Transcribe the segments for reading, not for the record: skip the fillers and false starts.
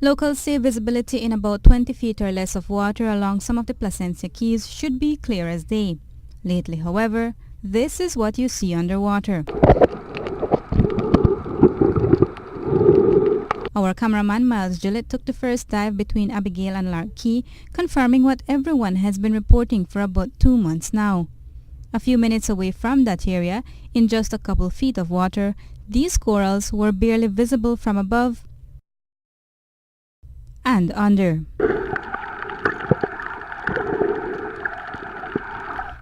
Locals say visibility in about 20 feet or less of water along some of the Placencia Keys should be clear as day. Lately, however, this is what you see underwater. Our cameraman Miles Gillett took the first dive between Abigail and Lark Key, confirming what everyone has been reporting for about 2 months now. A few minutes away from that area, in just a couple feet of water, these corals were barely visible from above and under.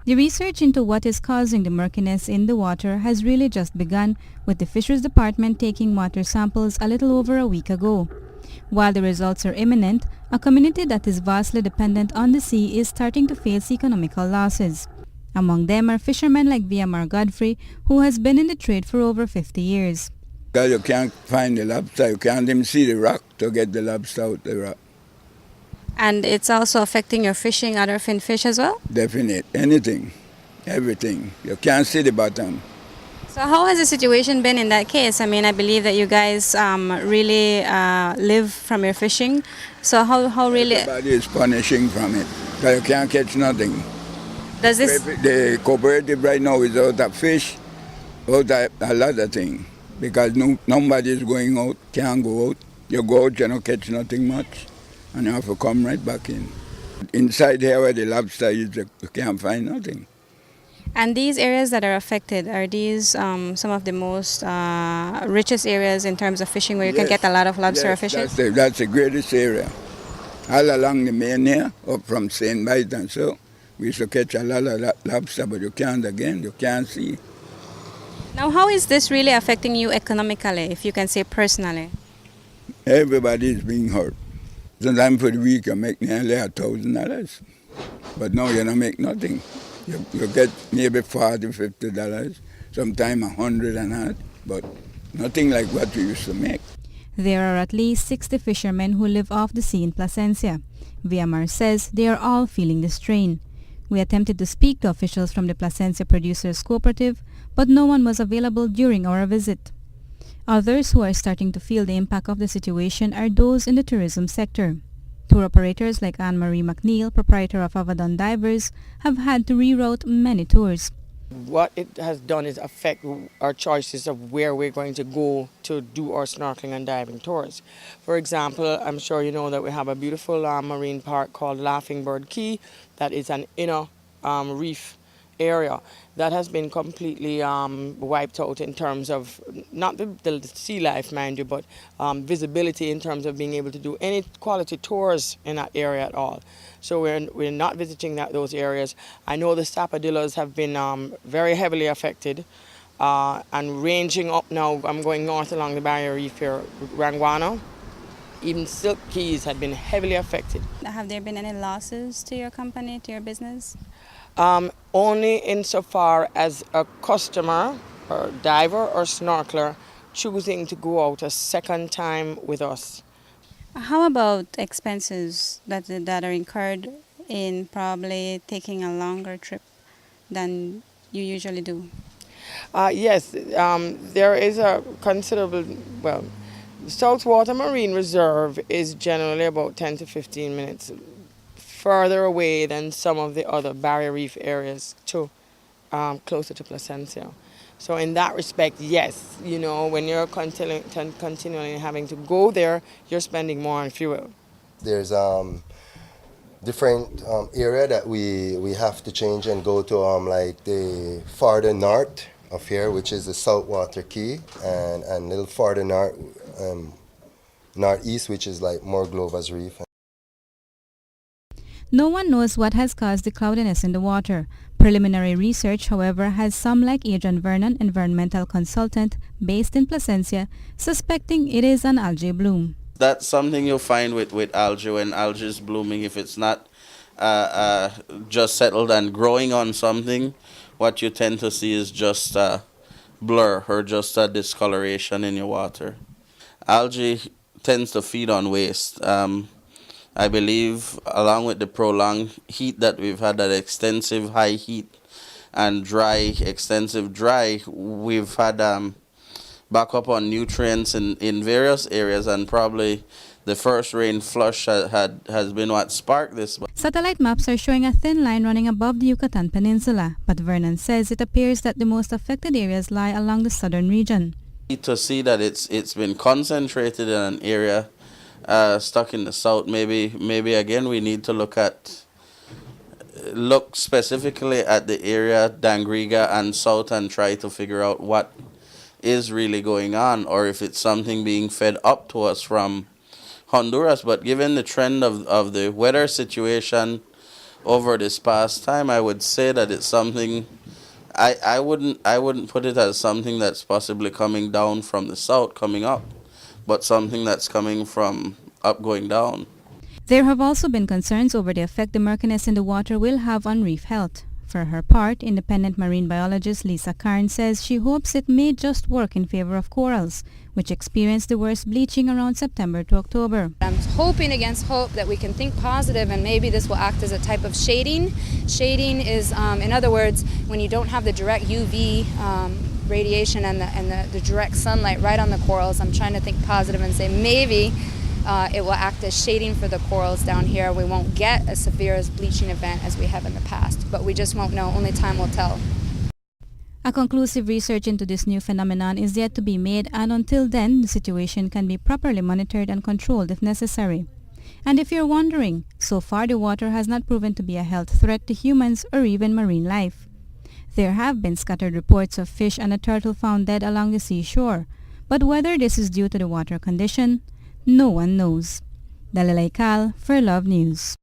The research into what is causing the murkiness in the water has really just begun, with the Fisheries Department taking water samples a little over a week ago. While the results are imminent, a community that is vastly dependent on the sea is starting to face economical losses. Among them are fishermen like VMR Godfrey, who has been in the trade for over 50 years. Because you can't find the lobster, you can't even see the rock to get the lobster out the rock. And it's also affecting your fishing, other fin fish as well? Definite, anything, everything. You can't see the bottom. So how has the situation been in that case? I mean, I believe that you guys really live from your fishing. So how really... Everybody is punishing from it, because you can't catch nothing. Does this... The cooperative right now is out of fish, out of a lot of things. Because nobody is going out, can't go out. You go out, you don't catch nothing much, and you have to come right back in. Inside here where the lobster is, you can't find nothing. And these areas that are affected, are these some of the most richest areas in terms of fishing, where you can get a lot of lobster fishing? That's the greatest area. All along the main here, up from St. Bite and so, we used to catch a lot of lobster, but you can't see. Now, how is this really affecting you economically, if you can say personally? Everybody is being hurt. Sometimes for the week you make nearly $1,000, but now you don't make nothing. You get maybe $40, $50, sometimes $100 and that, but nothing like what we used to make. There are at least 60 fishermen who live off the sea in Placencia. VMR says they are all feeling the strain. We attempted to speak to officials from the Placencia Producers Cooperative, but no one was available during our visit. Others who are starting to feel the impact of the situation are those in the tourism sector. Tour operators like Anne-Marie McNeil, proprietor of Avadon Divers, have had to reroute many tours. What it has done is affect our choices of where we're going to go to do our snorkeling and diving tours. For example, I'm sure you know that we have a beautiful marine park called Laughing Bird Key that is an inner reef area that has been completely wiped out in terms of, not the sea life, mind you, but visibility in terms of being able to do any quality tours in that area at all. So we're not visiting those areas. I know the sapodillos have been very heavily affected and ranging up now. I'm going north along the barrier reef here, Ranguano. Even Silk Keys had been heavily affected. Have there been any losses to your company, to your business? Only insofar as a customer or diver or snorkeler choosing to go out a second time with us. How about expenses that are incurred in probably taking a longer trip than you usually do? Yes, there is a considerable, well, Saltwater Marine Reserve is generally about 10 to 15 minutes further away than some of the other barrier reef areas too, closer to Placencia. So in that respect, yes, you know, when you're continually having to go there, you're spending more on fuel. There's different area that we have to change and go to like the farther north of here, which is the Saltwater Key, and a little farther northeast, which is like more Glover's Reef. No one knows what has caused the cloudiness in the water. Preliminary research, however, has some like Adrian Vernon, environmental consultant based in Placencia, suspecting it is an algae bloom. That's something you'll find with algae when algae is blooming. If it's not just settled and growing on something, what you tend to see is just a blur or just a discoloration in your water. Algae tends to feed on waste. I believe, along with the prolonged heat that we've had, that extensive high heat and extensive dry, we've had back up on nutrients in various areas, and probably the first rain flush has been what sparked this. Satellite maps are showing a thin line running above the Yucatan Peninsula, but Vernon says it appears that the most affected areas lie along the southern region. To see that it's been concentrated in an area stuck in the south, maybe again we need to look specifically at the area Dangriga and south and try to figure out what is really going on, or if it's something being fed up to us from Honduras. But given the trend of the weather situation over this past time, I would say that it's something I wouldn't put it as something that's possibly coming down from the south coming up, but something that's coming from up going down. There have also been concerns over the effect the murkiness in the water will have on reef health. For her part, independent marine biologist Lisa Karn says she hopes it may just work in favor of corals, which experienced the worst bleaching around September to October. I'm hoping against hope that we can think positive, and maybe this will act as a type of shading. Shading is, in other words, when you don't have the direct UV radiation and the direct sunlight right on the corals. I'm trying to think positive and say maybe it will act as shading for the corals down here. We won't get as severe as bleaching event as we have in the past, but we just won't know. Only time will tell. A conclusive research into this new phenomenon is yet to be made, and until then, the situation can be properly monitored and controlled if necessary. And if you're wondering, so far the water has not proven to be a health threat to humans or even marine life. There have been scattered reports of fish and a turtle found dead along the seashore, but whether this is due to the water condition, no one knows. Dalila Ikal for Love News.